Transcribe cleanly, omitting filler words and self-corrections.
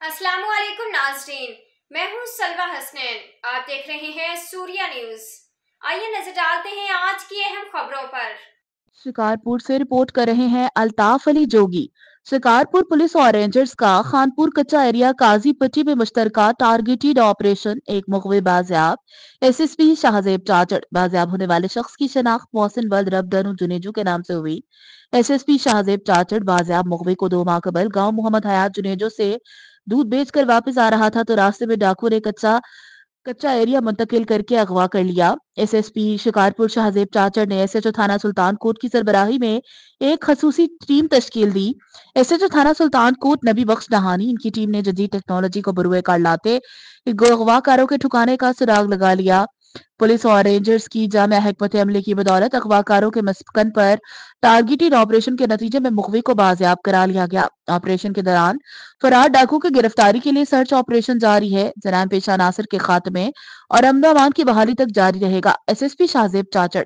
अस्सलाम वालेकुम नाज़रीन, मैं हूँ सलवा हसनैन। आप देख रहे हैं सूर्या न्यूज़। आइए नजर डालते हैं आज की अहम खबरों पर। शिकारपुर से रिपोर्ट कर रहे हैं अल्ताफ अली जोगी। शिकारपुर पुलिस और रेंजर्स का खानपुर कच्चा एरिया काजी पट्टी में मुश्तरका टारगेटेड ऑपरेशन, एक मुखबिर बाजियाब। एसएसपी शाहजेब चाचड़। बाजियाब होने वाले शख्स की शनाख्त मोहसिन वल्द रबदनु जुनेजू के नाम से हुई। एसएसपी शाहजेब चाचड़ बाजियाब मुखबिर को 2 माह कबल गांव मोहम्मद हयात जुनेजो से दूध बेचकर वापस आ रहा था तो रास्ते में डाकू ने कच्चा कच्चा एरिया मुंतकिल करके अगवा कर लिया। एसएसपी शिकारपुर शाहजेब चाचड़ ने एसएचओ थाना सुल्तान कोट की सरबराही में एक खसूसी टीम तश्कील दी। एसएचओ थाना सुल्तान कोट नबी बख्श नहानी, इनकी टीम ने जदीद टेक्नोलॉजी को बरूए कार लाते अगवाकारों के ठिकाने का सुराग लगा लिया। पुलिस और रेंजर्स की जामे हिकमत अमली की बदौलत अगवाकारों के मस्कन पर टारगेटेड ऑपरेशन के नतीजे में मुखबिर को बाजियाब करा लिया गया। ऑपरेशन के दौरान फरार डाकू की गिरफ्तारी के लिए सर्च ऑपरेशन जारी है। जराइम पेशा नासिर के खात्मे और अमन अमान की बहाली तक जारी रहेगा। एसएसपी शाहजेब चाचड़।